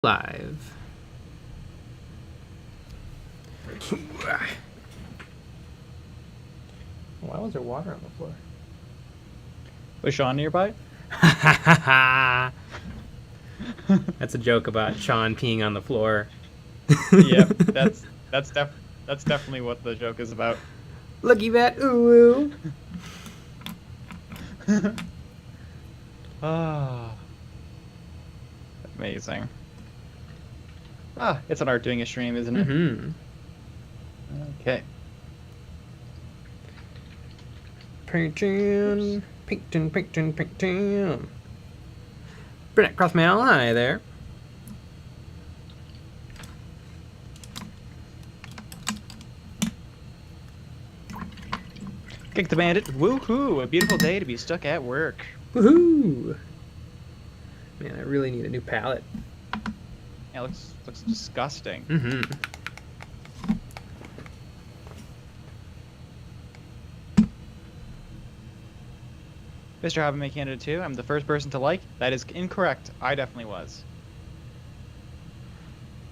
Live. Why was there water on the floor? Was Sean nearby? That's a joke about Sean peeing on the floor. Yep, that's definitely what the joke is about. Looky that ooh. Ah, amazing. Ah, it's an art doing a stream, isn't it? Mm-hmm. Okay. Painting, painting. Brett Crossmail, hi there. Kick the bandit. Woohoo! A beautiful day to be stuck at work. Woohoo! Man, I really need a new palette. Yeah, looks disgusting. Mm-hmm. Mr. Hobby Candidate 2, I'm the first person to like. That is incorrect. I definitely was.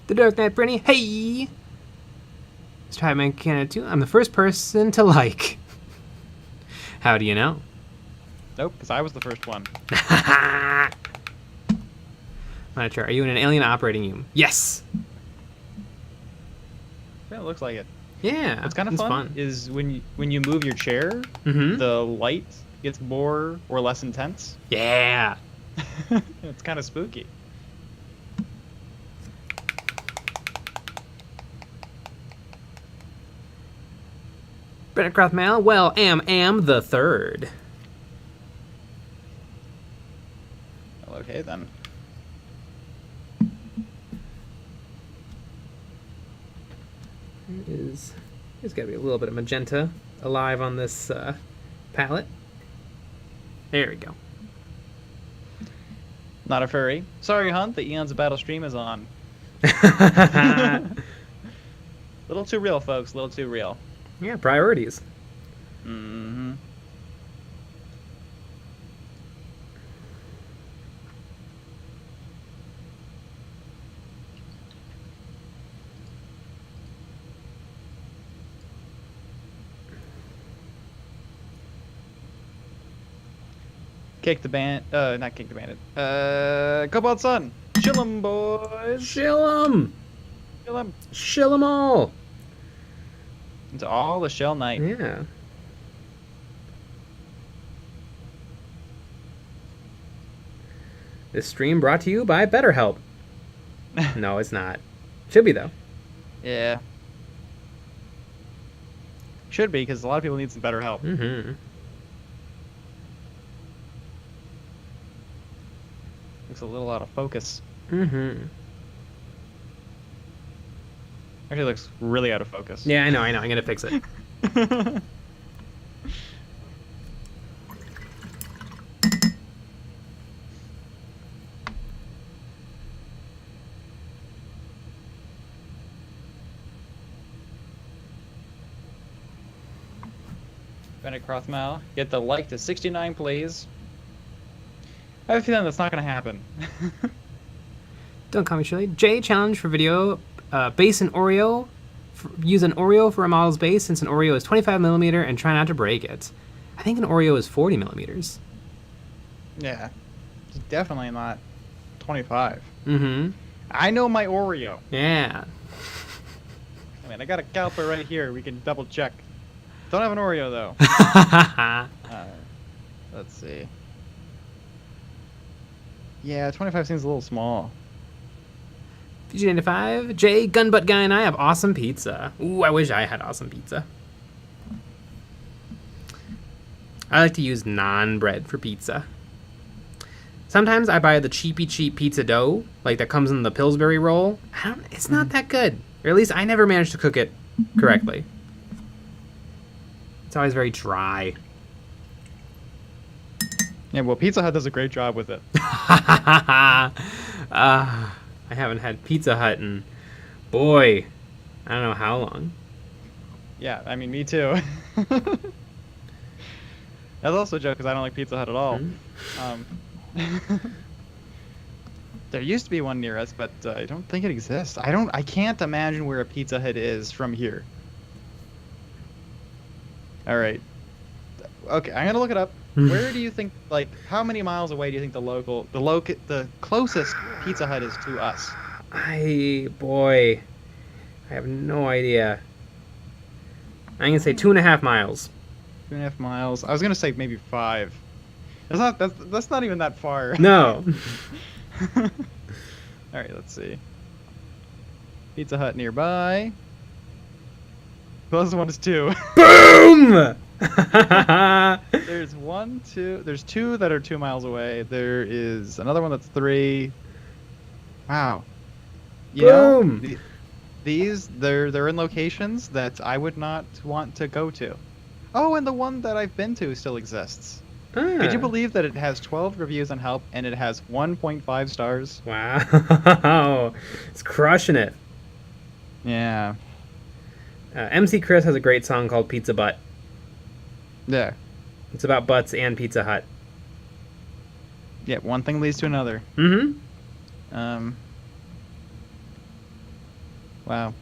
The Dark Knight Brenny, hey! Mr. Hobby Candidate 2, I'm the first person to like. How do you know? Nope, because I was the first one. Monitor, are you in an alien operating room? Yes! Yeah, it looks like it. Yeah, What's kind of fun is when you move your chair, the light gets more or less intense. Yeah! It's kind of spooky. Brennan Crothmail, well, am the third. Well, okay then. There's got to be a little bit of magenta alive on this palette. There we go. Not a furry. Sorry, Hunt. The Eons of Battle stream is on. Little too real, folks. Little too real. Yeah, priorities. Mm-hmm. Kick the band. Not kick the bandit. Cobalt Sun. Chill 'em, boys. Shill 'em! Chill 'em. Shill 'em all! It's all the shell night. Yeah. This stream brought to you by BetterHelp. No, it's not. Should be, though. Yeah. Should be, because a lot of people need some better help. Mm-hmm. Looks a little out of focus. Mm-hmm. Actually, looks really out of focus. Yeah, I know. I'm gonna fix it. Bennett Crothmal, get the like to 69, please. I have a feeling that's not going to happen. Don't call me Shirley. J challenge for video. Base an Oreo. Use an Oreo for a model's base since an Oreo is 25mm and try not to break it. I think an Oreo is 40mm. Yeah. It's definitely not 25. Mm-hmm. I know my Oreo. Yeah. I mean, I got a caliper right here. We can double check. Don't have an Oreo, though. Let's see. Yeah, 25 seems a little small. PG95, Jay, Gunbutt Guy, and I have awesome pizza. Ooh, I wish I had awesome pizza. I like to use non-bread for pizza. Sometimes I buy the cheap pizza dough, like that comes in the Pillsbury roll. It's not that good. Or at least I never managed to cook it correctly. It's always very dry. Yeah, well, Pizza Hut does a great job with it. I haven't had Pizza Hut in, boy, I don't know how long. Yeah, I mean, me too. That's also a joke because I don't like Pizza Hut at all. There used to be one near us, but I don't think it exists. I can't imagine where a Pizza Hut is from here. All right. Okay, I'm gonna look it up. Where do you think, like, how many miles away do you think the closest Pizza Hut is to us? Boy, I have no idea. I'm gonna say 2.5 miles. 2.5 miles. I was gonna say maybe 5. That's not even that far. No. All right, let's see. Pizza Hut nearby. Closest one is 2. Boom! There's 1, 2. There's 2 that are 2 miles away. There is another one that's 3. Wow. You Boom! know, they're in locations that I would not want to go to. Oh, and the one that I've been to still exists. Could you believe that it has 12 reviews on Help and it has 1.5 stars? Wow. It's crushing it. Yeah. MC Chris has a great song called Pizza Butt. Yeah. It's about butts and Pizza Hut. Yeah, one thing leads to another. Mm-hmm. Wow.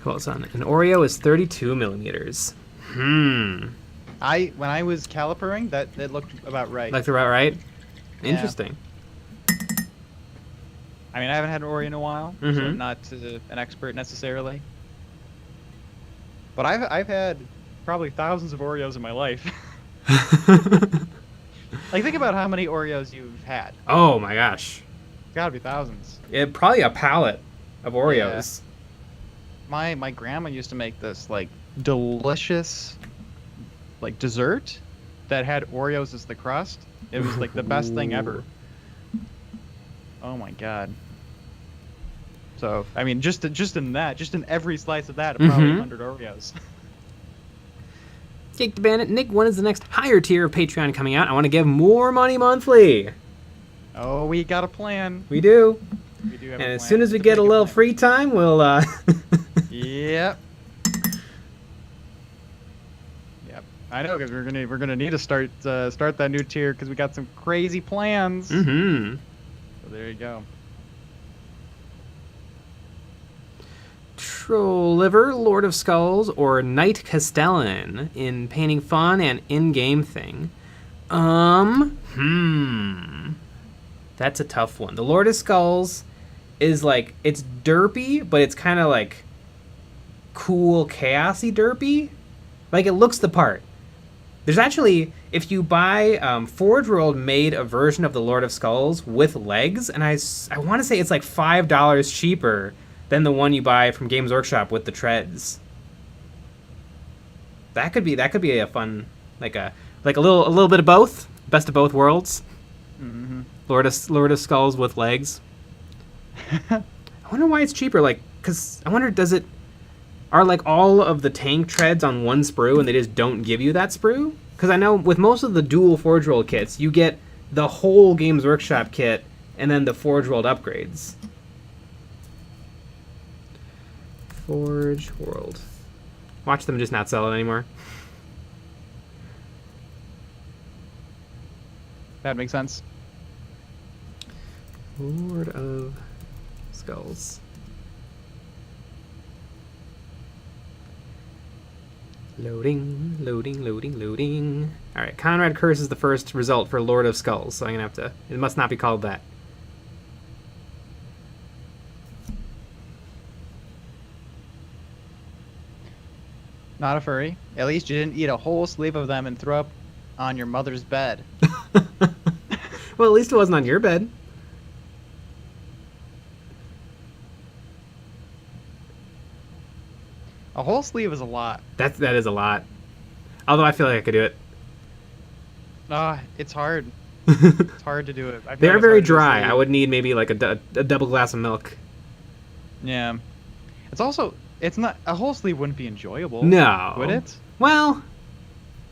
Well, son, an Oreo is 32 millimeters. When I was calipering, that it looked about right. Looked about right? Yeah. Interesting. I mean, I haven't had an Oreo in a while, so Mhm. I'm not an expert necessarily. But I've had probably thousands of Oreos in my life. Like, think about how many Oreos you've had. Oh my gosh. It's gotta be thousands. Probably a pallet of Oreos. My grandma used to make this, like, delicious, like, dessert that had Oreos as the crust. It was, like, the best thing ever. Oh my god. So, I mean, just in every slice of that, probably 100 Oreos. Jake the Bandit, Nick, when is the next higher tier of Patreon coming out? I want to give more money monthly. Oh, we got a plan. We do. We do have a And plan. as soon as we It's a get a pretty good little plan. free time, we'll Yep. Yep. I know, because we're gonna need to start that new tier because we got some crazy plans. Mm-hmm. So there you go. Trolliver, Lord of Skulls, or Knight Castellan in painting fun and in-game thing. That's a tough one. The Lord of Skulls is like, it's derpy, but it's kind of like cool, chaosy derpy. Like, it looks the part. There's actually, if you buy, Forge World made a version of the Lord of Skulls with legs, and I want to say it's like $5 cheaper than the one you buy from Games Workshop with the treads. That could be a fun, like a little bit of both, best of both worlds. Mm-hmm. Lord of Skulls with legs. I wonder why it's cheaper. Like, cause I wonder, are like all of the tank treads on one sprue and they just don't give you that sprue? Because I know with most of the dual Forge World kits, you get the whole Games Workshop kit and then the Forge World upgrades. Forge World. Watch them just not sell it anymore. That makes sense. Lord of Skulls. Loading. Alright, Conrad Curse is the first result for Lord of Skulls, so I'm gonna have to... It must not be called that. Not a furry. At least you didn't eat a whole sleeve of them and throw up on your mother's bed. Well, at least it wasn't on your bed. A whole sleeve is a lot. That is a lot. Although I feel like I could do it. It's hard. It's hard to do it. I feel They're like it's very hard to do a dry. sleeve. I would need maybe like a double glass of milk. Yeah. It's also, it's not, a whole sleeve wouldn't be enjoyable. No. Would it? Well,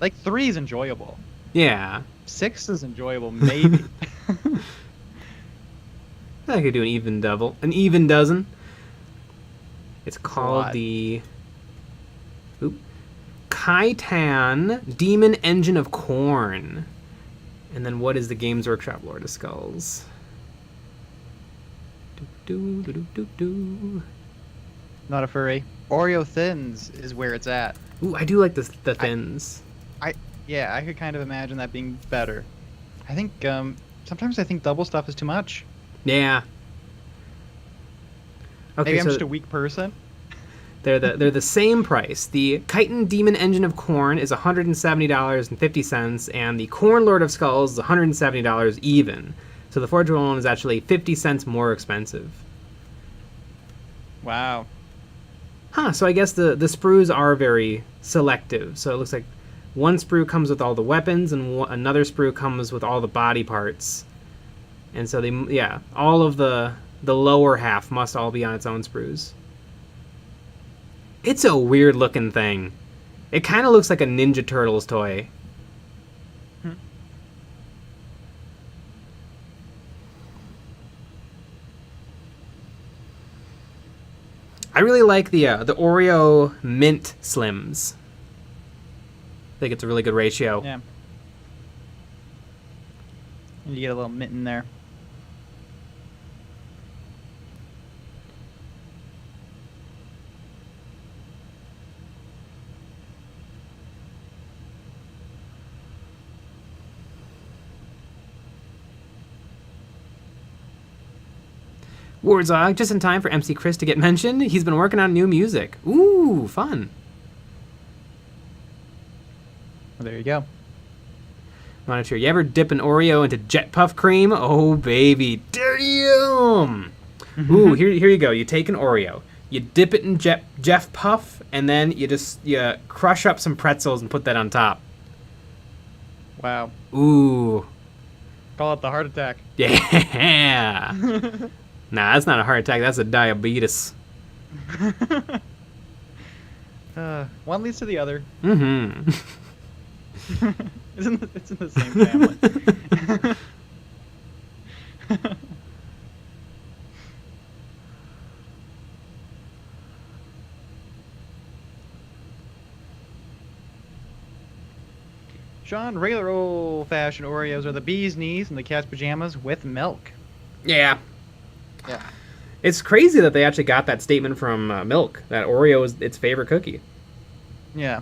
Like 3 is enjoyable. yeah. 6 is enjoyable, maybe. I could do an even dozen. It's called lot. the Titan Demon Engine of Corn. And then what is the Games Workshop Lord of Skulls? Not a furry. Oreo Thins is where it's at. Ooh, I do like the thins. Yeah, I could kind of imagine that being better. I think sometimes I think double stuff is too much. Yeah. Okay, Maybe I'm so just a weak person. they're the same price. The Chitin Demon Engine of Corn is $170.50, and the Corn Lord of Skulls is $170 even. So the Forge one is actually 50 cents more expensive. Wow. Huh, so I guess the sprues are very selective. So it looks like one sprue comes with all the weapons, and another sprue comes with all the body parts. And so all of the lower half must all be on its own sprues. It's a weird looking thing. It kind of looks like a Ninja Turtles toy. I really like the Oreo Mint Slims. I think it's a really good ratio. Yeah. And you get a little mint in there. Wardzog, just in time for MC Chris to get mentioned. He's been working on new music. Ooh, fun. Well, there you go. Monitor, you ever dip an Oreo into Jet Puff cream? Oh, baby. Damn! Ooh, here you go. You take an Oreo. You dip it in Jeff Puff, and then you crush up some pretzels and put that on top. Wow. Ooh. Call it the heart attack. Yeah! Nah, that's not a heart attack. That's a diabetes. One leads to the other. Mm-hmm. It's in the same family. Sean, regular old-fashioned Oreos are the bee's knees and the cat's pajamas with milk. Yeah. Yeah. It's crazy that they actually got that statement from Milk, that Oreo is its favorite cookie. Yeah.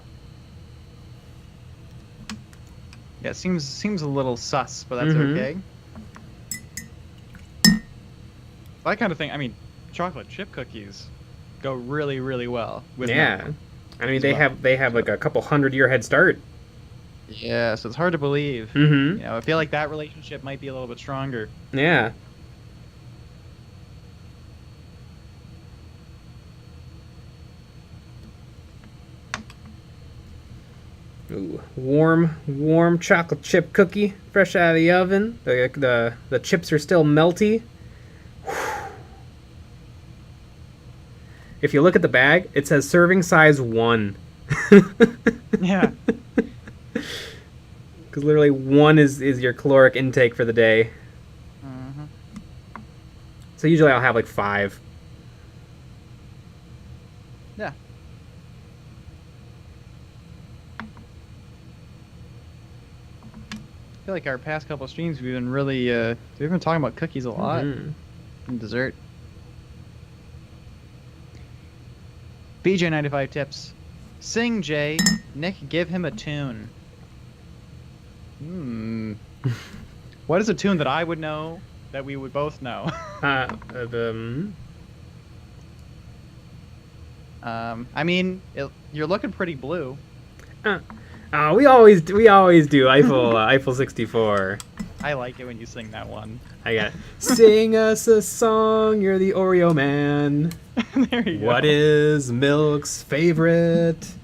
Yeah, it seems a little sus, but that's okay. That kind of thing. I mean, chocolate chip cookies go really, really well with milk. I mean, they have like a couple 100-year head start. Yeah, so it's hard to believe. Mm-hmm. You know, I feel like that relationship might be a little bit stronger. Yeah. Ooh, warm chocolate chip cookie, fresh out of the oven. The chips are still melty. If you look at the bag, it says serving size 1. Yeah. Because literally 1 is your caloric intake for the day. Mm-hmm. So usually I'll have like 5. Yeah. I feel like our past couple of streams we've been really we've been talking about cookies a lot and dessert. BJ95 tips. Sing, Jay. Nick, give him a tune. What is a tune that I would know that we would both know? I mean, you're looking pretty blue. We always do Eiffel 64. I like it when you sing that one. I got sing us a song, you're the Oreo man. There you go. What is Milk's favorite?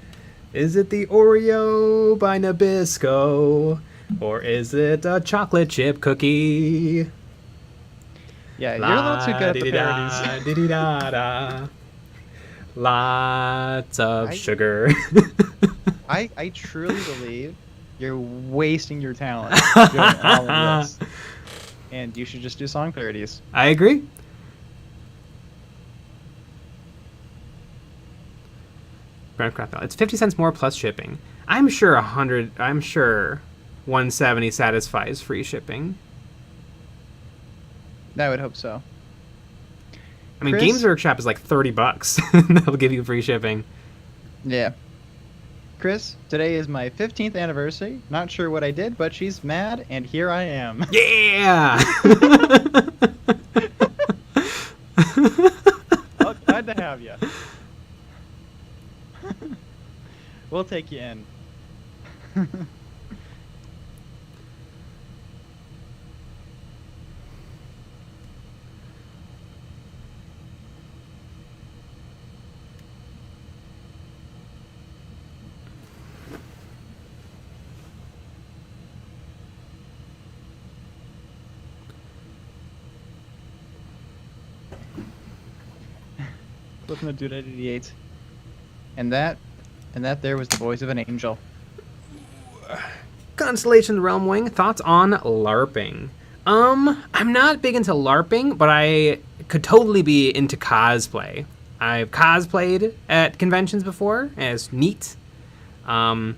Is it the Oreo by Nabisco? Or is it a chocolate chip cookie? Yeah, you're a little too good at the parodies. Lots of sugar. I truly believe you're wasting your talent doing all of this. And you should just do song parodies. I agree. It's 50 cents more plus shipping. I'm sure 100. I'm sure 170 satisfies free shipping. I would hope so. I mean, Chris? Games Workshop is like $30. They'll give you free shipping. Yeah. Chris, today is my 15th anniversary. Not sure what I did, but she's mad, and here I am. Yeah. Well, glad to have you. We'll take you in. Flipping the dude at 88. And that there was the voice of an angel. Constellation Realm Wing, thoughts on LARPing? I'm not big into LARPing, but I could totally be into cosplay. I've cosplayed at conventions before, and it's neat. I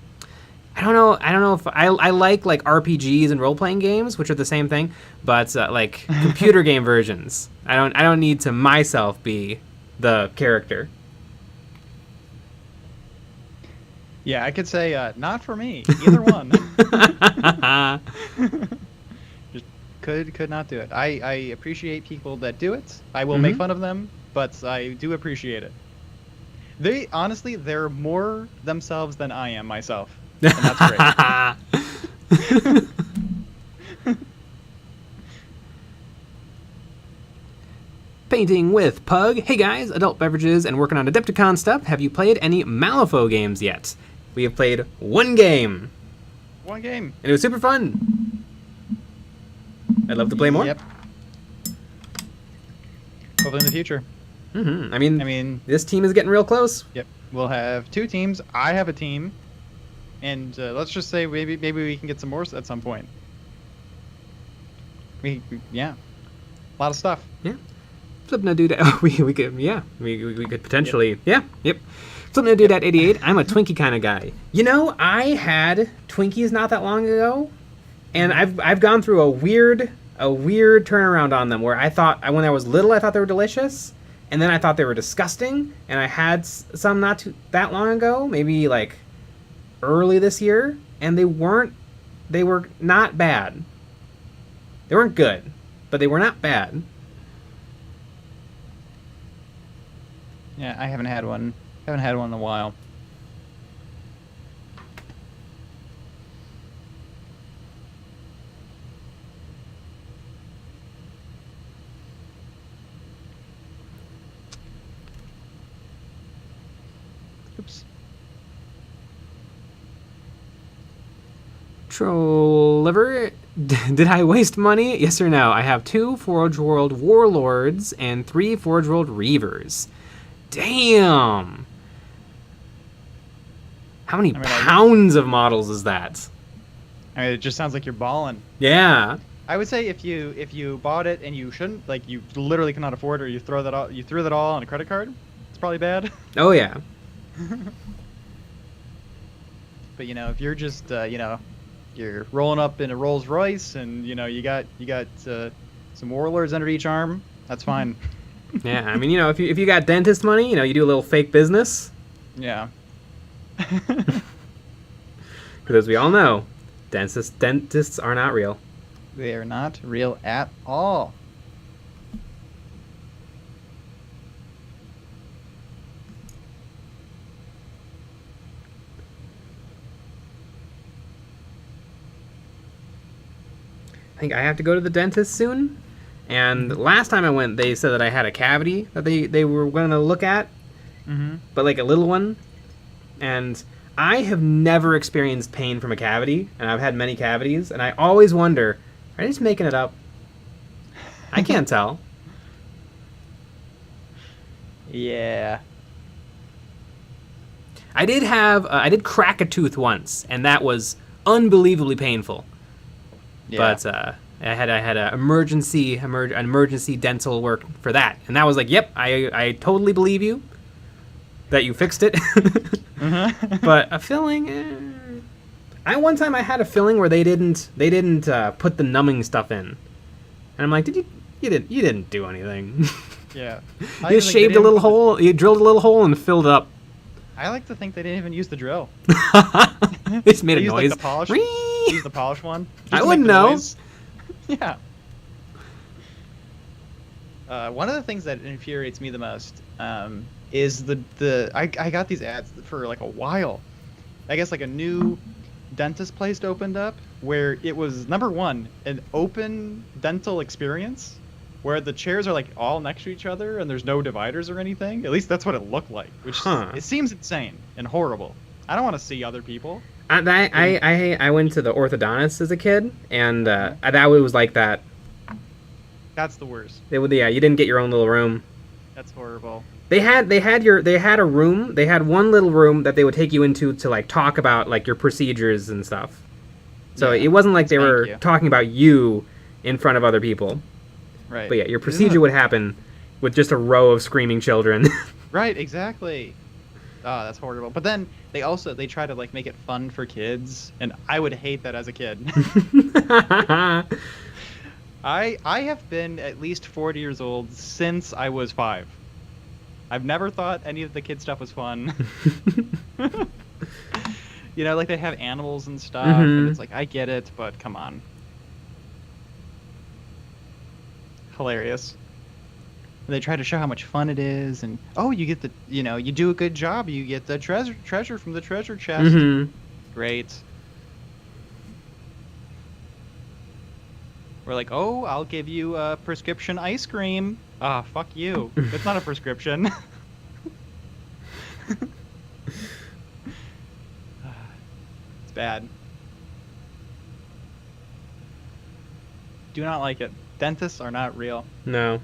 don't know if I like RPGs and role-playing games, which are the same thing, but like computer game versions. I don't need to myself be the character. Yeah, I could say not for me. Either one. Just could not do it. I appreciate people that do it. I will make fun of them, but I do appreciate it. They're more themselves than I am myself. And that's great. Painting with Pug. Hey guys, adult beverages and working on Adepticon stuff. Have you played any Malifaux games yet? We have played one game. One game. And it was super fun. I'd love to play more. Yep. Hopefully in the future. I I mean, mean, this team is getting real close. yep. We'll have 2 teams. I have a team. And let's just say maybe we can get some more at some point. Yeah. A lot of stuff. Yeah. Flipping a dude at, we could potentially, yep. Flipping a dude at 88, I'm a Twinkie kind of guy. You know, I had Twinkies not that long ago, and I've gone through a weird turnaround on them where when I was little, I thought they were delicious, and then I thought they were disgusting, and I had some not that long ago, maybe like early this year, and they were not bad. They weren't good, but they were not bad. Yeah, I haven't had one. Haven't had one in a while. Oops. Troll liver, did I waste money? Yes or no? I have 2 Forge World Warlords and 3 Forge World Reavers. Damn! How many pounds of models is that? I mean, it just sounds like you're balling. Yeah. I would say if you bought it and you shouldn't, like you literally cannot afford it, or you threw that all on a credit card, it's probably bad. Oh yeah. But if you're just you're rolling up in a Rolls Royce and you got some warlords under each arm, that's fine. Yeah, I mean, if you got dentist money, you do a little fake business. Yeah. Because as we all know, dentists are not real. They are not real at all. I think I have to go to the dentist soon. And last time I went, they said that I had a cavity that they were going to look at, but like a little one. And I have never experienced pain from a cavity, and I've had many cavities, and I always wonder, are they just making it up? I can't tell. Yeah. I did crack a tooth once, and that was unbelievably painful. Yeah. But I had an emergency dental work for that, and that was like, yep, I totally believe you that you fixed it. But a filling, One time I had a filling where they didn't put the numbing stuff in, and I'm like, you didn't do anything. Yeah. You just shaved a little hole, you drilled a little hole and filled it up. I like to think they didn't even use the drill. They just made a noise. Like, the polish. Use the polish one. I wouldn't know. Yeah. One of the things that infuriates me the most is I got these ads for like a while. I guess like a new dentist place opened up where it was, number one, an open dental experience where the chairs are like all next to each other and there's no dividers or anything. At least that's what it looked like, which it seems insane and horrible. I don't want to see other people. I went to the orthodontist as a kid, and that was like that. That's the worst. You didn't get your own little room. That's horrible. They had a room. They had one little room that they would take you into to like talk about like your procedures and stuff. So it wasn't like they were talking about you in front of other people. Right. But yeah, your procedure would happen with just a row of screaming children. Right, exactly. Oh, that's horrible. But then they try to like make it fun for kids, and I would hate that as a kid. I have been at least 40 years old since I was 5. I've never thought any of the kid stuff was fun. You know, like they have animals and stuff, and it's like, I get it, but come on. Hilarious. And they try to show how much fun it is, and you get you do a good job, you get the treasure from the treasure chest. Great. We're like, I'll give you a prescription ice cream. Ah, fuck you. It's not a prescription. It's bad. Do not like it. Dentists are not real. No.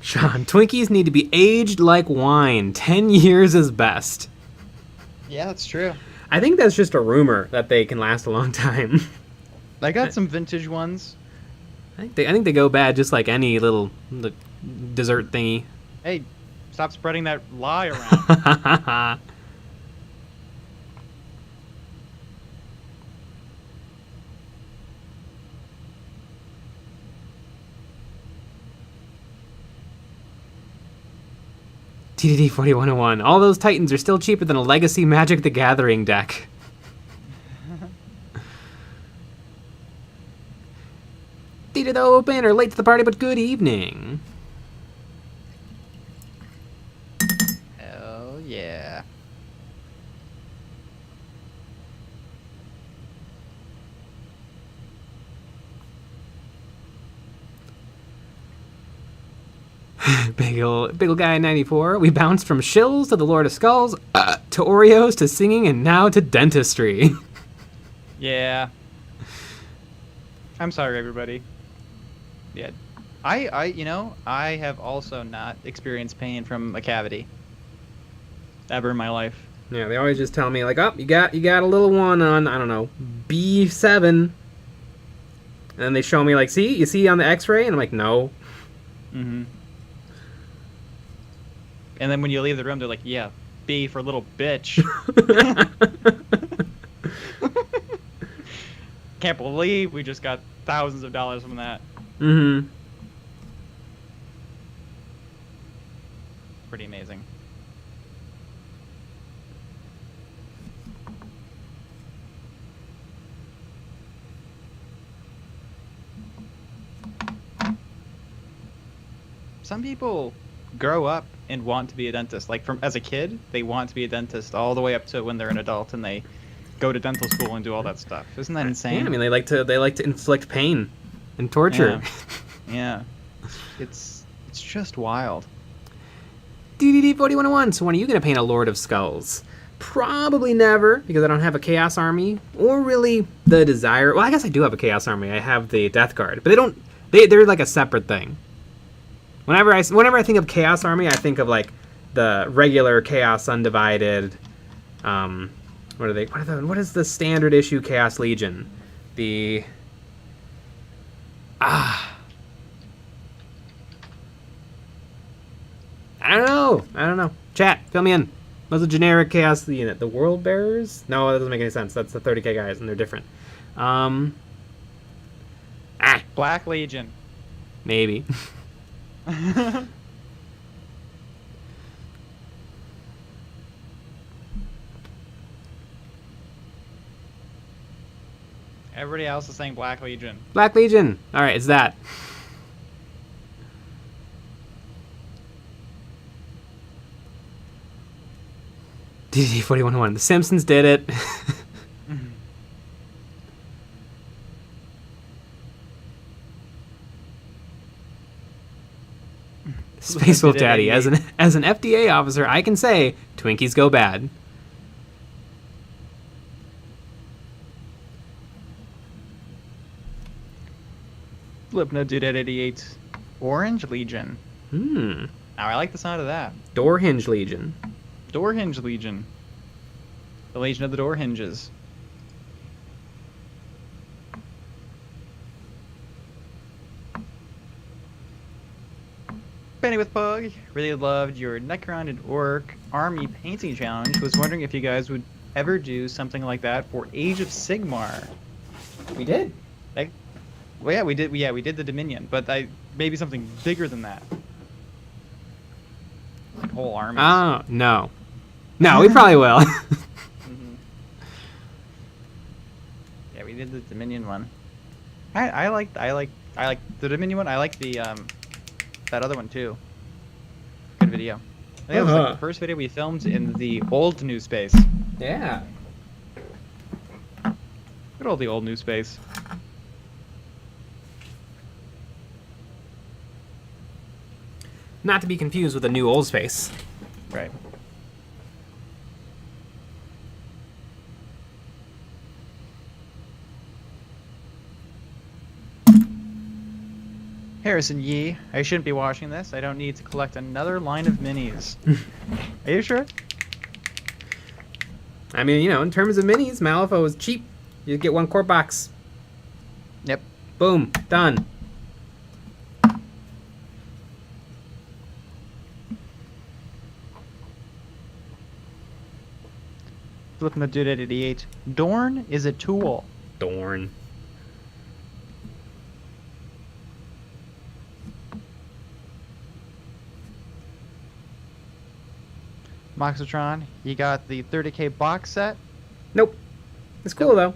Sean, Twinkies need to be aged like wine. 10 years is best. Yeah, that's true. I think that's just a rumor that they can last a long time. I got some vintage ones. I think they go bad just like any little dessert thingy. Hey, stop spreading that lie around. TDD 4101. All those Titans are still cheaper than a Legacy Magic the Gathering deck. Theater the open or late to the party, but good evening. Hell yeah. Big ol' guy 94. We bounced from shills to the Lord of Skulls, to Oreos to singing, and now to dentistry. Yeah. I'm sorry, everybody. Yeah. I have also not experienced pain from a cavity ever in my life. Yeah, they always just tell me like, you got a little one on, I don't know, B7. And then they show me like, you see on the X-ray, and I'm like, no. Mm-hmm. And then when you leave the room, they're like, yeah, B for little bitch. Can't believe we just got thousands of dollars from that. Mm-hmm. Pretty amazing. Some people grow up and want to be a dentist. Like as a kid, they want to be a dentist all the way up to when they're an adult and they go to dental school and do all that stuff. Isn't that insane? Yeah, I mean they like to inflict pain and torture. Yeah. It's just wild. DDD 4101. So when are you gonna paint a Lord of Skulls? Probably never, because I don't have a Chaos Army or really the desire. Well, I guess I do have a Chaos Army. I have the Death Guard, but they're like a separate thing. Whenever I think of Chaos Army, I think of like the regular Chaos Undivided. What are they? What is the standard issue Chaos Legion? I don't know. Chat, fill me in. What's the generic Chaos unit? The World Bearers? No, that doesn't make any sense. That's the 30k guys, and they're different. Black Legion. Maybe. Everybody else is saying Black Legion. Black Legion. All right, it's that. DD4101. The Simpsons did it. Space Wolf Daddy. As an FDA officer, I can say Twinkies go bad. Flipno Dude at 88. Orange Legion. Now I like the sound of that. Door Hinge Legion. Door Hinge Legion. The Legion of the Door Hinges. Benny with Pug. Really loved your Necron and Orc army painting challenge. Was wondering if you guys would ever do something like that for Age of Sigmar. We did. Well, yeah, we did. Yeah, we did the Dominion, but maybe something bigger than that. Like whole armies. Oh no, we probably will. Yeah, we did the Dominion one. I like the Dominion one. I like the that other one too. Good video. I think it was like the first video we filmed in the old new space. Yeah. Good old the old new space. Not to be confused with a new old space. Right. Harrison Yee, I shouldn't be watching this. I don't need to collect another line of minis. Are you sure? I mean, in terms of minis, Malifaux is cheap. You get one core box. Yep. Boom. Done. Flipping the dude at 88. Dorn is a tool. Dorn. Moxitron, you got the 30k box set. Nope. It's cool though.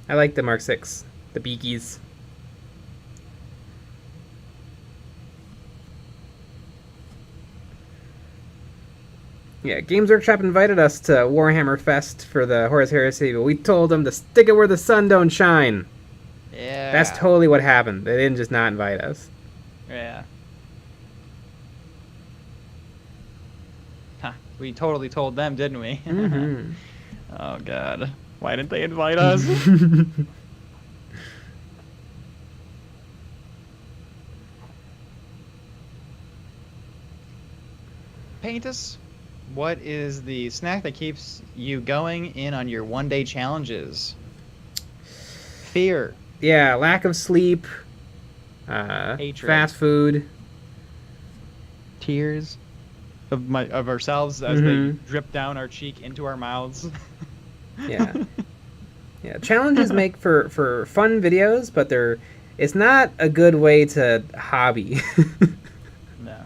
I like the Mark 6. The beakies. Yeah, Games Workshop invited us to Warhammer Fest for the Horus Heresy, but we told them to stick it where the sun don't shine. Yeah. That's totally what happened. They didn't just not invite us. Yeah. Huh. We totally told them, didn't we? Mm-hmm. Oh, God. Why didn't they invite us? Paintus, what is the snack that keeps you going in on your one-day challenges? Fear. Yeah, lack of sleep, Hatred. fast food. Tears of ourselves as they drip down our cheek into our mouths. Yeah. Yeah, challenges make for fun videos, but it's not a good way to hobby. No.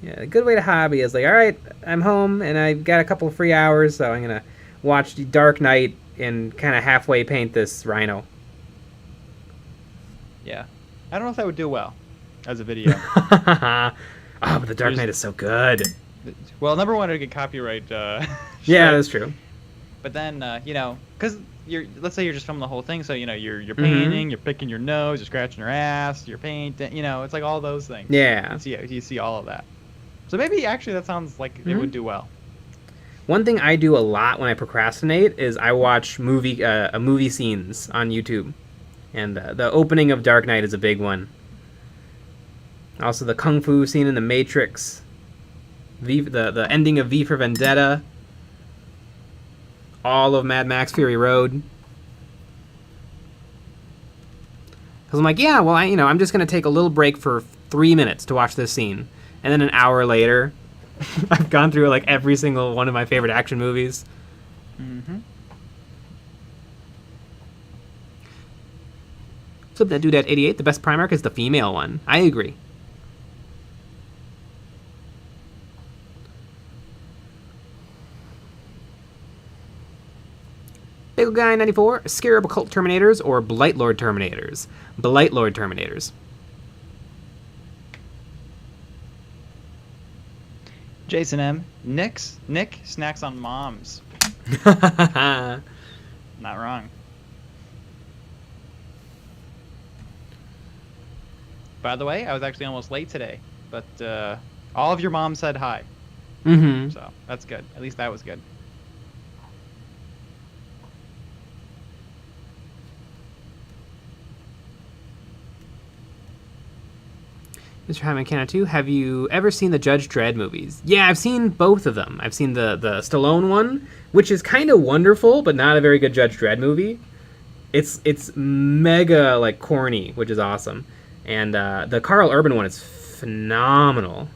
Yeah, a good way to hobby is like, all right, I'm home and I've got a couple of free hours, so I'm gonna watch The Dark Knight and kind of halfway paint this rhino. Yeah. I don't know if that would do well as a video. Oh, but The Dark Knight is so good. Well, number one, it'd get copyright. Yeah, that's true. But then, because let's say you're just filming the whole thing, so you're painting, you're picking your nose, you're scratching your ass, you're painting, it's like all those things. Yeah. You see all of that. So maybe actually that sounds like it would do well. One thing I do a lot when I procrastinate is I watch movie scenes on YouTube, and the opening of Dark Knight is a big one. Also, the kung fu scene in The Matrix. The ending of V for Vendetta. All of Mad Max Fury Road. Because I'm like, yeah, well, I'm just going to take a little break for 3 minutes to watch this scene. And then an hour later, I've gone through like every single one of my favorite action movies. Mm-hmm. So that dude at 88, the best Primarch is the female one. I agree. Bagel Guy 94, Scarab Occult Terminators or Blightlord Terminators? Blightlord Terminators. Jason M. Nick snacks on moms. Not wrong. By the way, I was actually almost late today, but all of your moms said hi. Mm-hmm. So that's good. At least that was good. Mr. Hammond Canna 2, have you ever seen the Judge Dredd movies? Yeah, I've seen both of them. I've seen the Stallone one, which is kind of wonderful, but not a very good Judge Dredd movie. It's mega, like, corny, which is awesome. And the Carl Urban one is phenomenal.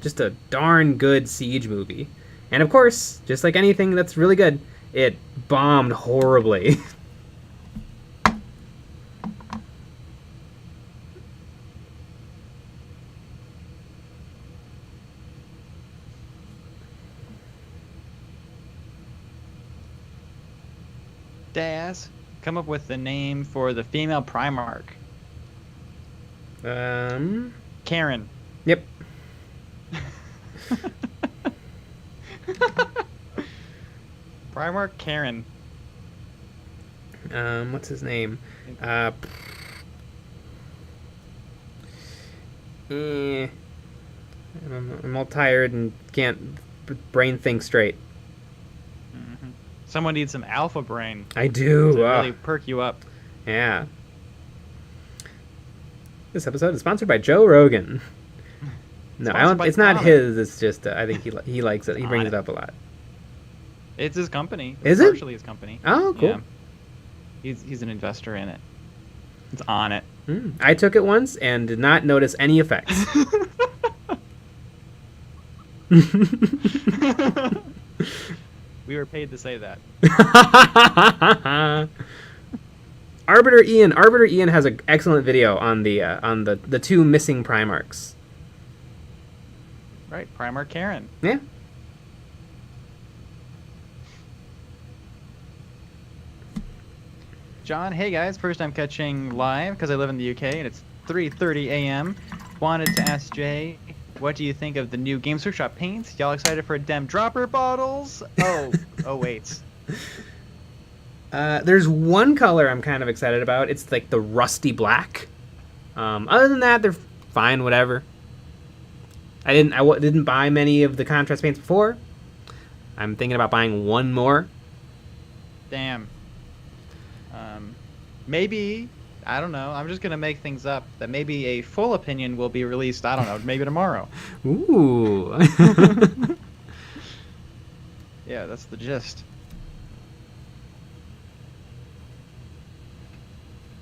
Just a darn good siege movie. And of course, just like anything that's really good, it bombed horribly. Daz, come up with the name for the female Primarch. Karen. Yep. Primarch Karen. What's his name? I'm all tired and can't brain think straight. Mm-hmm. Someone needs some alpha brain. I do. To really perk you up. Yeah. This episode is sponsored by Joe Rogan. No, I don't. It's not his. It's just I think he likes it. He brings it up a lot. It's his company. Is it? It's partially his company. Oh, cool. Yeah. He's an investor in it. It's on it. I took it once and did not notice any effects. We were paid to say that. Arbiter Ian has an excellent video on the two missing Primarchs. Right, Primarch Karen. Yeah. John, hey guys, first time catching live because I live in the UK and it's 3:30 a.m. Wanted to ask Jay, what do you think of the new Games Workshop paints? Y'all excited for dem dropper bottles? Oh wait. There's one color I'm kind of excited about. It's like the rusty black. Other than that, they're fine, whatever. I didn't buy many of the contrast paints before. I'm thinking about buying one more. Damn. Maybe, I don't know, I'm just going to make things up, that maybe a full opinion will be released, I don't know, maybe tomorrow. Ooh. Yeah, that's the gist.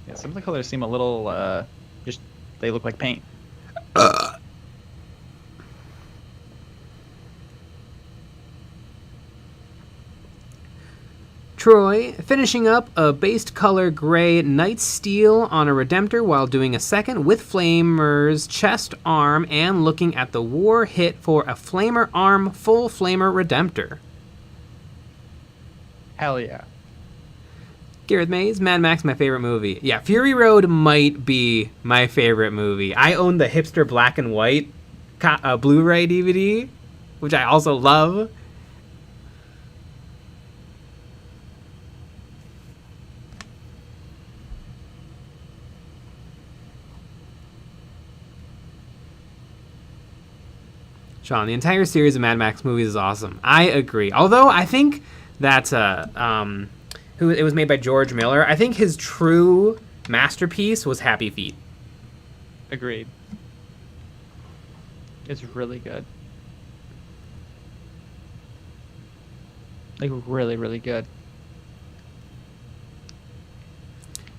Yeah, some of the colors seem a little, just, they look like paint. Troy, finishing up a based color gray Night Steel on a Redemptor while doing a second with Flamer's chest arm and looking at the war hit for a Flamer arm full Flamer Redemptor. Hell yeah. Gareth Mays, Mad Max, my favorite movie. Yeah, Fury Road might be my favorite movie. I own the hipster black and white Blu-ray DVD, which I also love. Sean, the entire series of Mad Max movies is awesome. I agree. Although I think that it was made by George Miller. I think his true masterpiece was Happy Feet. Agreed. It's really good. Like, really, really good.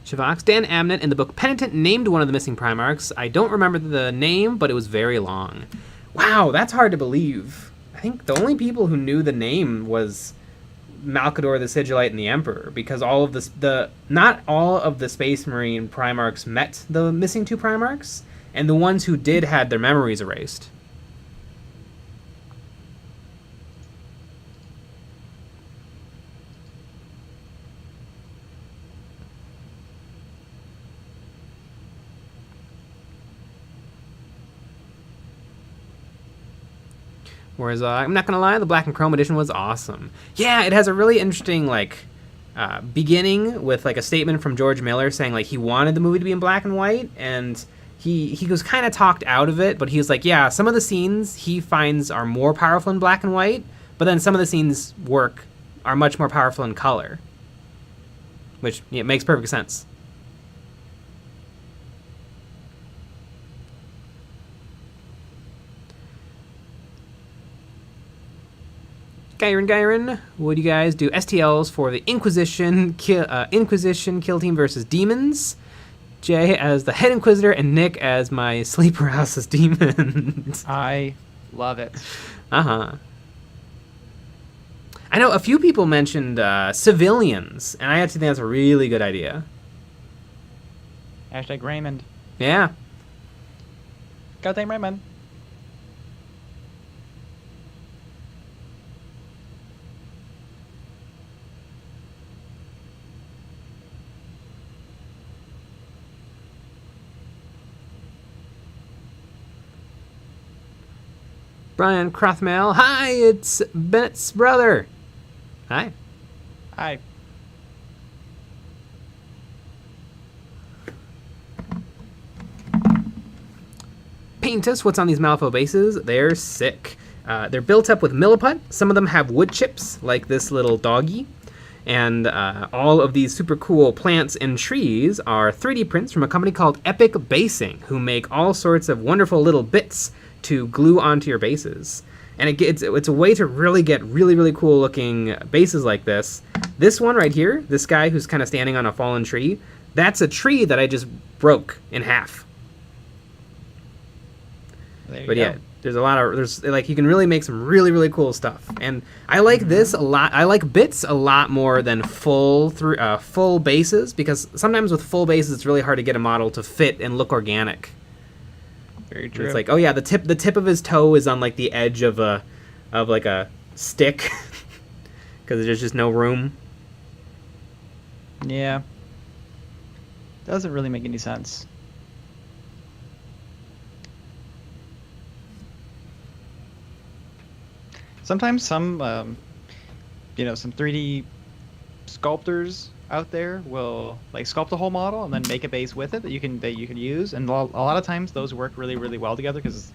Shavox, Dan Abnett in the book Penitent named one of the missing Primarchs. I don't remember the name, but it was very long. Wow, that's hard to believe. I think the only people who knew the name was Malkador the Sigillite and the Emperor, because all of not all of the Space Marine Primarchs met the missing 2 Primarchs, and the ones who did had their memories erased. Whereas, I'm not going to lie, the Black and Chrome edition was awesome. Yeah, it has a really interesting, like, beginning with, like, a statement from George Miller saying, like, he wanted the movie to be in black and white, and he was kind of talked out of it, but he was like, yeah, some of the scenes he finds are more powerful in black and white, but then some of the scenes are much more powerful in color. Which, yeah, makes perfect sense. Gyron, would you guys do STLs for the Inquisition kill team versus demons? Jay as the head Inquisitor and Nick as my sleep paralysis demons. I love it. Uh-huh. I know a few people mentioned civilians, and I actually think that's a really good idea. Hashtag Raymond. Yeah. Goddamn Raymond. Brian Crothmel, hi, it's Bennett's brother. Hi. Hi. Paint us what's on these Malifaux bases. They're sick. They're built up with milliput. Some of them have wood chips, like this little doggy. And all of these super cool plants and trees are 3D prints from a company called Epic Basing, who make all sorts of wonderful little bits to glue onto your bases. And it's a way to really get really, really cool looking bases like this. This one right here, this guy who's kind of standing on a fallen tree, that's a tree that I just broke in half. But yeah, there's you can really make some really, really cool stuff. And I like this a lot. I like bits a lot more than full bases, because sometimes with full bases it's really hard to get a model to fit and look organic. Very true. It's like, oh yeah, the tip of his toe is on like the edge of a stick, because there's just no room. Yeah. Doesn't really make any sense. Sometimes some 3D sculptors out there will like sculpt a whole model and then make a base with it that you can use, and a lot of times those work really, really well together because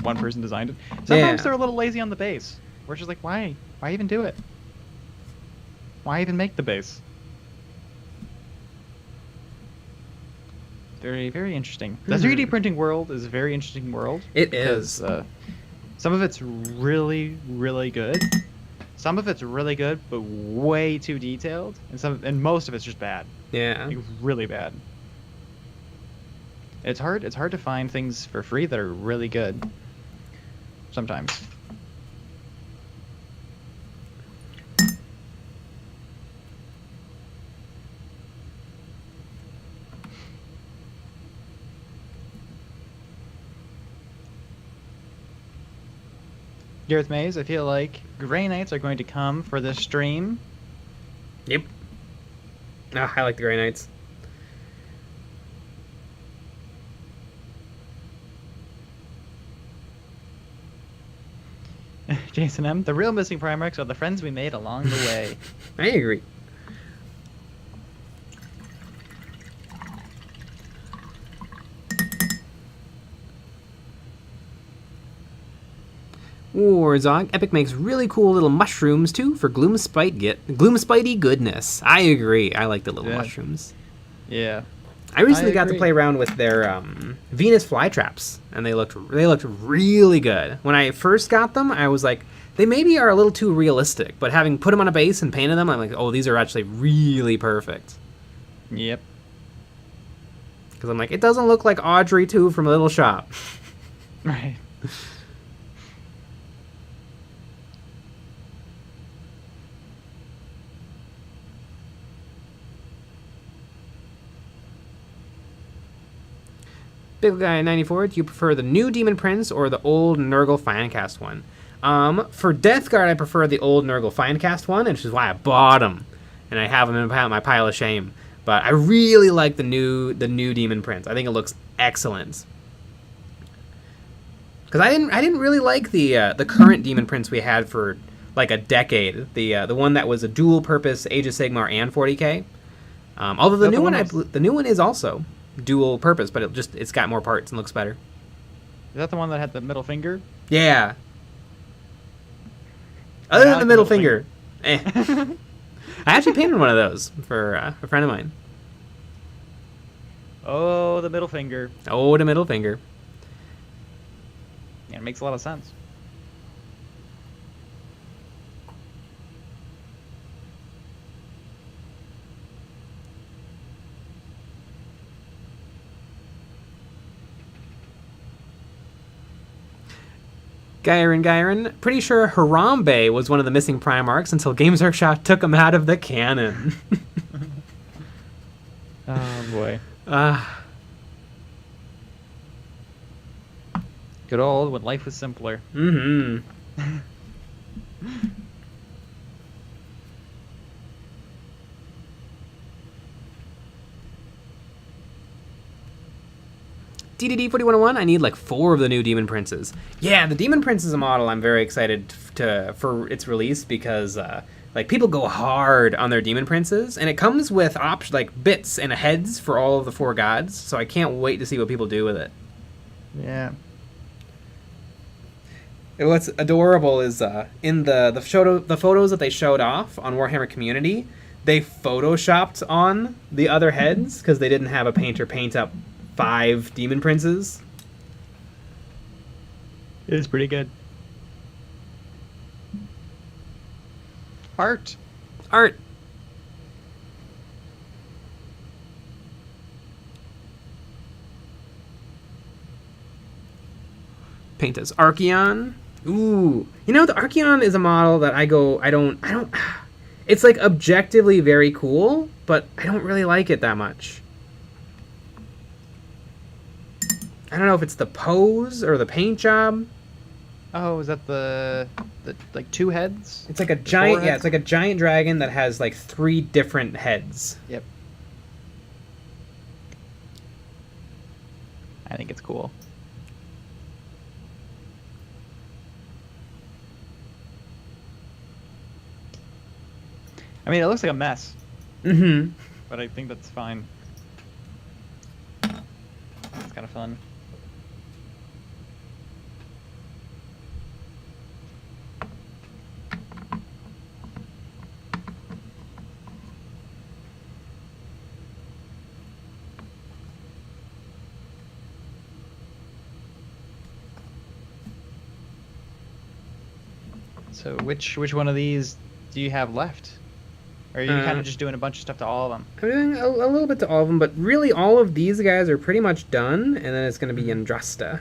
one person designed it. Sometimes they're a little lazy on the base. We're just like, why even do it? Why even make the base? Very, very interesting. The 3D printing world is a very interesting world. It is. Some of it's really, really good. Some of it's really good, but way too detailed, and most of it's just bad. Yeah. Like, really bad. It's hard to find things for free that are really good. Sometimes. Gareth Mays, I feel like Grey Knights are going to come for this stream. Yep. Oh, I like the Grey Knights. Jason M., the real missing Primarchs are the friends we made along the way. I agree. Warzog, Epic makes really cool little mushrooms too for Gloomspitey goodness. I agree. I like the little mushrooms. Yeah. I recently got to agree. play around with their Venus flytraps, and they looked really good. When I first got them, I was like, they maybe are a little too realistic, but having put them on a base and painted them, I'm like, oh, these are actually really perfect. Yep. Because I'm like, it doesn't look like Audrey 2 from Little Shop. Right. Big Guy 94, do you prefer the new Demon Prince or the old Nurgle Finecast one? For Death Guard, I prefer the old Nurgle Finecast one, which is why I bought them. And I have them in my pile of shame. But I really like the new Demon Prince. I think it looks excellent. Because I didn't really like the current Demon Prince we had for like a decade. The one that was a dual purpose Age of Sigmar and 40k. Although the new one is also dual purpose, but it's got more parts and looks better. Is that the one that had the middle finger? Yeah. Other than the middle finger. Eh. I actually painted one of those for a friend of mine. Oh, the middle finger. Oh, the middle finger. Yeah, it makes a lot of sense. Gyron. Pretty sure Harambe was one of the missing Primarchs until Games Workshop took him out of the canon. Oh, boy. Ah. Good old when life was simpler. Mm-hmm. DDD4101, I need like 4 of the new Demon Princes. Yeah, the Demon Prince is a model I'm very excited for its release because like people go hard on their Demon Princes, and it comes with like bits and heads for all of the 4 gods, so I can't wait to see what people do with it. Yeah. And what's adorable is in the photos that they showed off on Warhammer Community, they photoshopped on the other heads because they didn't have a painter paint up 5 Demon Princes. It's pretty good. Art. Paint as Archeon. Ooh. You know, the Archeon is a model that I don't... It's like objectively very cool, but I don't really like it that much. I don't know if it's the pose or the paint job. Oh, is that the like 2 heads? It's like a giant, yeah, it's like a giant dragon that has like 3 different heads. Yep. I think it's cool. I mean, it looks like a mess. Mm-hmm. But I think that's fine. It's kind of fun. So which one of these do you have left? Or are you kind of just doing a bunch of stuff to all of them? I'm doing a little bit to all of them, but really all of these guys are pretty much done, and then it's going to be Yandrasta.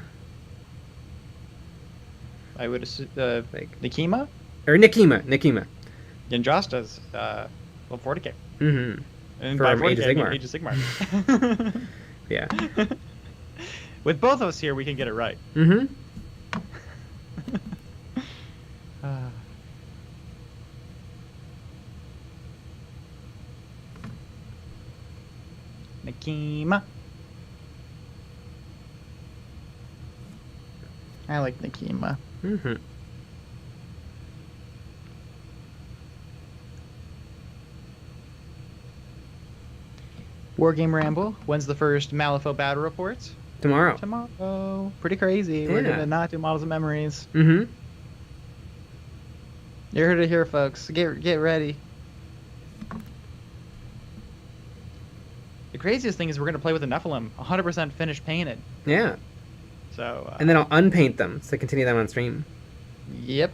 I would assume Like Nikima? Or Nikima. Yandrasta's well 40k. Mm-hmm. And From by 40k, Age of I mean Sigmar. Age of Sigmar. Yeah. With both of us here, we can get it right. Mm-hmm. Nikima. I like Nikima. Mm-hmm. Wargame Ramble. When's the first Malifaux battle reports? Tomorrow. Tomorrow. Pretty crazy. We're Yeah. gonna not do models of memories. Mm-hmm. You heard it here, folks. Get ready. The craziest thing is we're gonna play with the Nephilim, 100% finished painted. Yeah. So. And then I'll unpaint them to continue them on stream. Yep.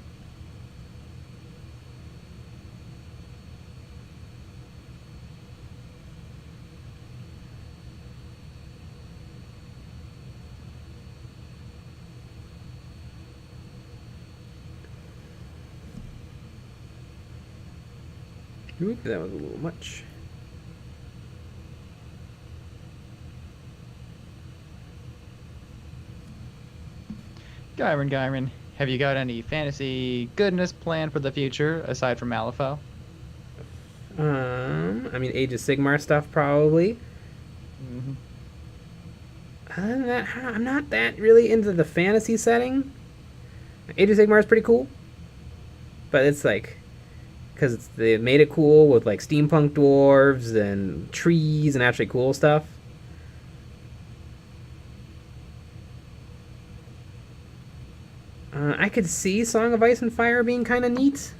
Oop, that was a little much. Gyron, have you got any fantasy goodness planned for the future aside from Malifaux? I mean, Age of Sigmar stuff probably. Mm-hmm. Other than that, I'm not that really into the fantasy setting. Age of Sigmar is pretty cool, but it's like, because they made it cool with like steampunk dwarves and trees and actually cool stuff. I could see Song of Ice and Fire being kind of neat.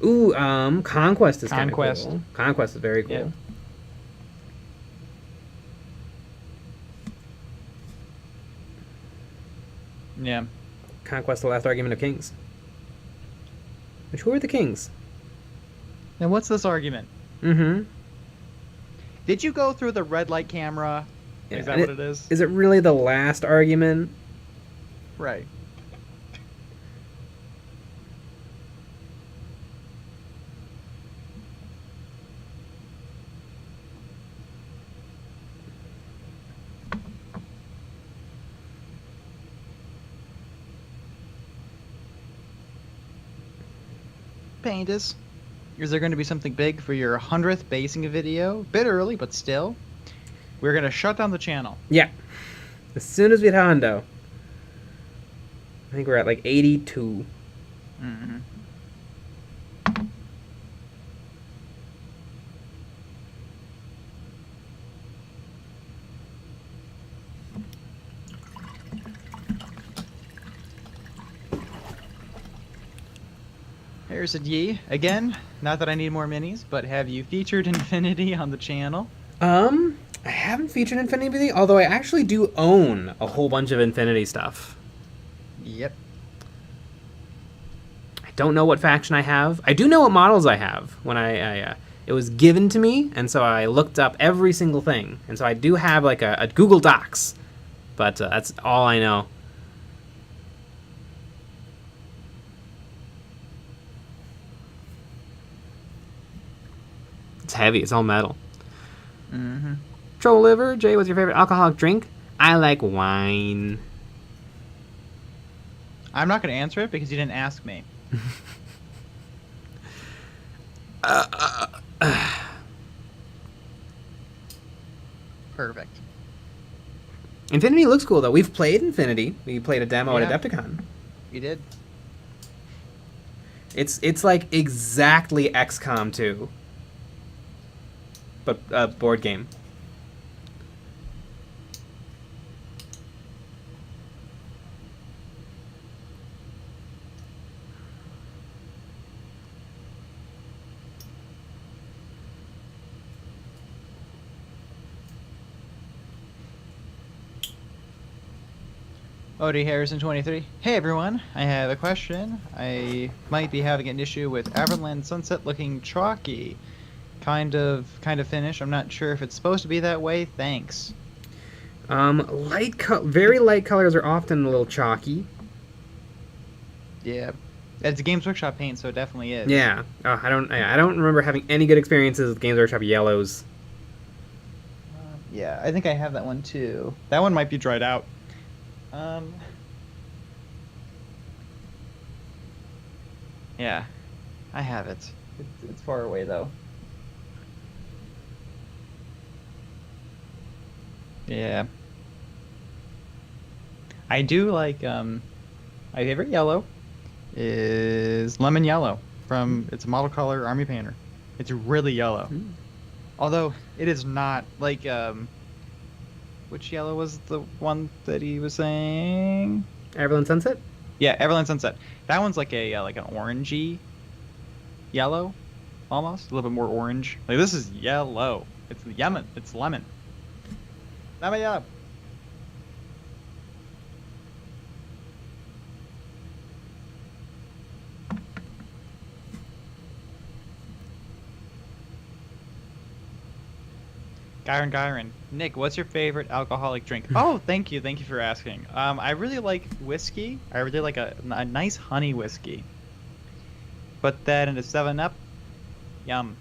Ooh, Conquest is kind of cool. Conquest is very cool. Yeah. Yeah. Conquest, the last argument of kings. Which, who are the kings? And what's this argument? Mm-hmm. Did you go through the red light camera? Yeah. Is that what it is? Is it really the last argument? Right. Painters, is there going to be something big for your 100th basing video? Bit early, but still. We're going to shut down the channel. Yeah. As soon as we hit Hondo. I think we're at like 82. Mm-hmm. Harrison Yee, again, not that I need more minis, but have you featured Infinity on the channel? I haven't featured Infinity, although I actually do own a whole bunch of Infinity stuff. Yep. I don't know what faction I have. I do know what models I have. When it was given to me, and so I looked up every single thing. And so I do have like a Google Docs, but that's all I know. It's heavy. It's all metal. Mm-hmm. Troll Liver, Jay, what's your favorite alcoholic drink? I like wine. I'm not going to answer it because you didn't ask me. Perfect. Infinity looks cool, though. We've played Infinity. We played a demo Yeah. at Adepticon. You did. It's like exactly XCOM 2. But a board game. Odie Harrison 23. Hey everyone, I have a question. I might be having an issue with Everland Sunset looking chalky. Kind of finish. I'm not sure if it's supposed to be that way. Thanks. Very light colors are often a little chalky. Yeah. It's a Games Workshop paint, so it definitely is. Yeah. I don't remember having any good experiences with Games Workshop yellows. Yeah, I think I have that one too. That one might be dried out. Yeah, I have it. It's far away though. Yeah. I do like, my favorite yellow is lemon yellow it's a model color Army Painter. It's really yellow. Although it is not like, which yellow was the one that he was saying? Everland Sunset? Yeah, Everland Sunset. That one's like like an orangey yellow, almost a little bit more orange. Like this is yellow. It's lemon. It's lemon. Lemon up. Gyron. Nick, what's your favorite alcoholic drink? Oh, thank you. Thank you for asking. I really like whiskey. I really like a nice honey whiskey. Put that into 7-Up. Yum.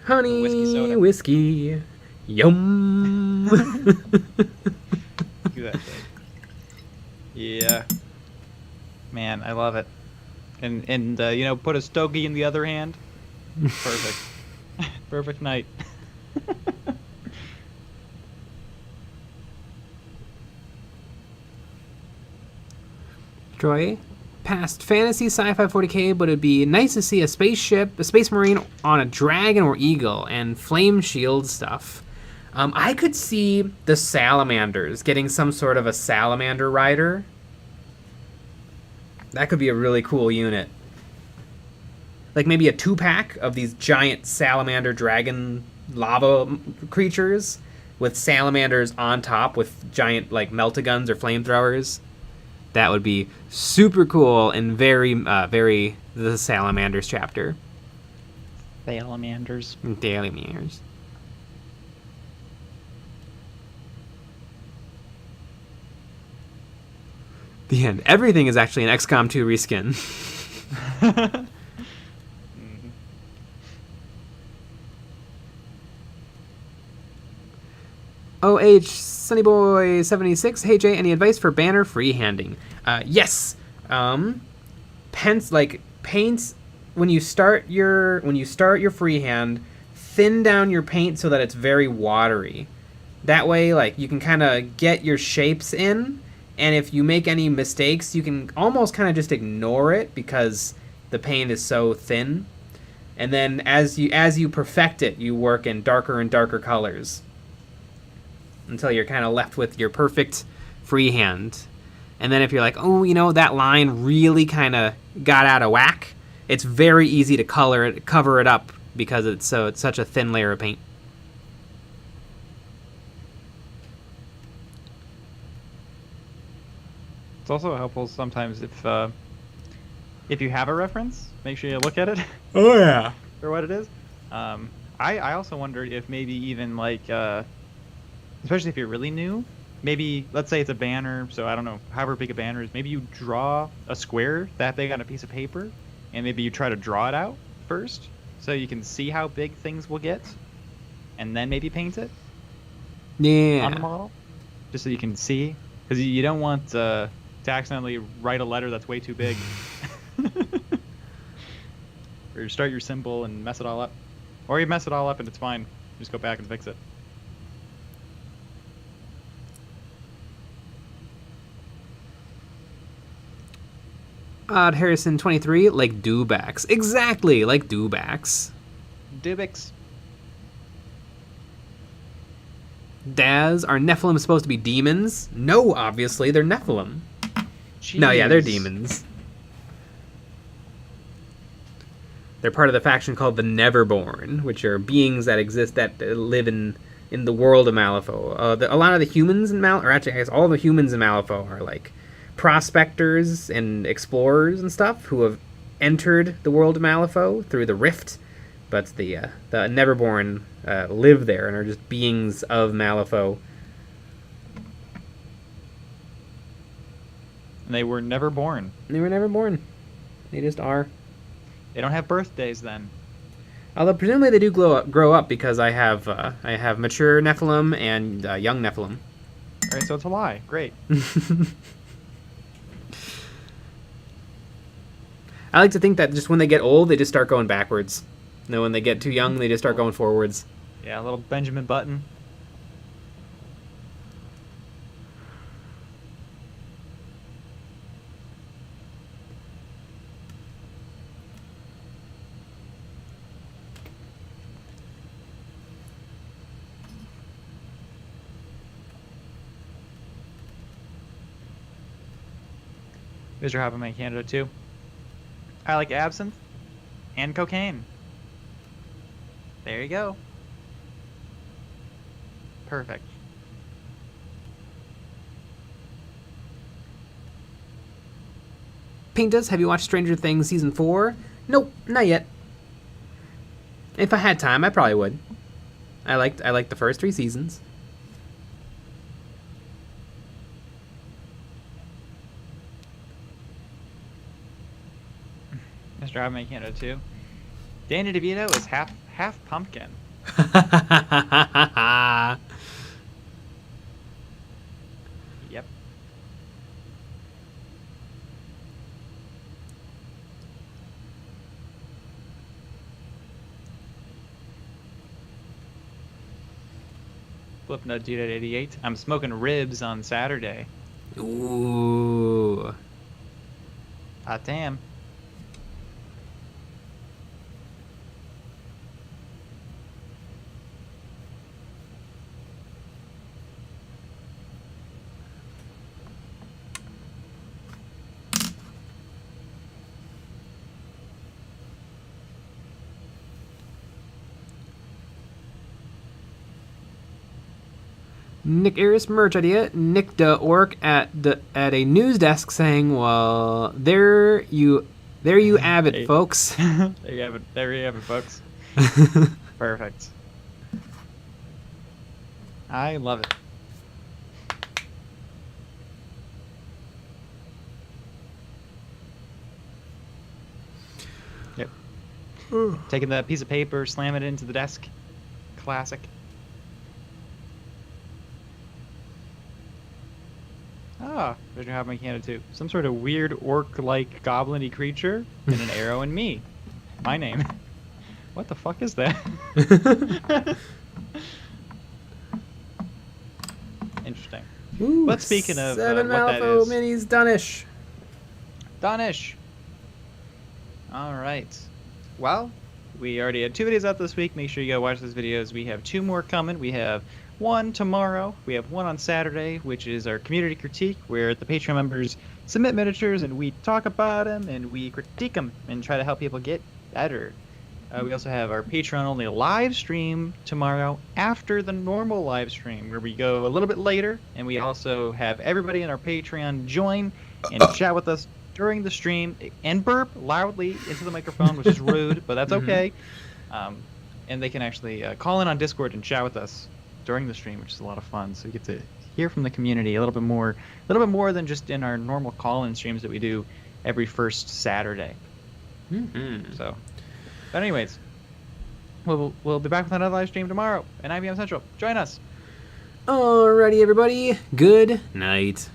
Honey Whiskey soda. whiskey. Yum. Do that shit. Yeah. Man, I love it. And you know, put a stogie in the other hand. Perfect. Perfect night. Troy, past fantasy sci-fi 40k, but it'd be nice to see a spaceship, a space marine on a dragon or eagle, and flame shield stuff. I could see the salamanders getting some sort of a salamander rider. That could be a really cool unit. Like maybe a 2-pack of these giant salamander dragon lava creatures with salamanders on top with giant like meltaguns or flamethrowers. That would be super cool and very the salamanders chapter. Salamanders. Salamanders. The end. Everything is actually an XCOM 2 reskin. OH Sunnyboy76. Hey Jay, any advice for banner freehanding? Yes. Paints when you start your freehand, thin down your paint so that it's very watery. That way, like, you can kind of get your shapes in, and if you make any mistakes, you can almost kind of just ignore it because the paint is so thin. And then as you perfect it, you work in darker and darker colors until you're kind of left with your perfect freehand. And then if you're like, oh, you know, that line really kind of got out of whack, it's very easy to cover it up because it's such a thin layer of paint. It's also helpful sometimes if you have a reference, make sure you look at it. Oh yeah. For what it is. I also wondered if maybe even like especially if you're really new, maybe let's say it's a banner, so I don't know, however big a banner is, maybe you draw a square that big on a piece of paper, and maybe you try to draw it out first so you can see how big things will get, and then maybe paint it on the model, just so you can see, because you don't want to accidentally write a letter that's way too big. Or start your symbol and mess it all up, or you mess it all up and it's fine, just go back and fix it. Odd Harrison 23, like dewbacks. Exactly, like dewbacks. Dubix. Daz, are Nephilim supposed to be demons? No, obviously, they're Nephilim. Jeez. No, yeah, they're demons. They're part of the faction called the Neverborn, which are beings that exist that live in the world of Malifaux. A lot of the humans in Malifaux, or actually, I guess all the humans in Malifaux are like prospectors and explorers and stuff who have entered the world of Malifaux through the rift, but the Neverborn live there and are just beings of Malifaux. And they were never born. They were never born. They just are. They don't have birthdays then. Although presumably they do grow up because I have mature Nephilim and young Nephilim. All right, so it's a lie. Great. I like to think that just when they get old, they just start going backwards. And then when they get too young, they just start going forwards. Yeah, a little Benjamin Button. Mr. Hoppin' My Canada too. I like absinthe and cocaine. There you go. Perfect. Pintas, have you watched Stranger Things season 4? Nope, not yet. If I had time, I probably would. I liked the first 3 seasons. Mr. Rob making it too. Danny DeVito is half pumpkin. Yep. Flipnote dude at 88. I'm smoking ribs on Saturday. Ooh. Ah, damn. Nick Ayers merch idea. Nick the orc at a news desk saying, "Well, there you have it, Hey. folks." There you have it. There you have it, folks. Perfect. I love it. Yep. Taking that piece of paper, slam it into the desk. Classic. Ah, Vision have my cannon too. Some sort of weird orc-like goblin-y creature and an arrow in me. My name. What the fuck is that? Interesting. Ooh, But speaking of 7 what that Malifaux is, minis Dunish. Donish. All right. Well, we already had 2 videos out this week. Make sure you go watch those videos. We have 2 more coming. We have one tomorrow. We have one on Saturday, which is our community critique, where the Patreon members submit miniatures and we talk about them and we critique them and try to help people get better. We also have our Patreon-only live stream tomorrow after the normal live stream, where we go a little bit later, and we also have everybody in our Patreon join and chat with us during the stream and burp loudly into the microphone, which is rude, but that's okay. And they can actually call in on Discord and chat with us during the stream, which is a lot of fun. So you get to hear from the community a little bit more than just in our normal call-in streams that we do every first Saturday. So, but anyways, we'll be back with another live stream tomorrow at 9 p.m. Central. Join us. Alrighty, everybody. Good night.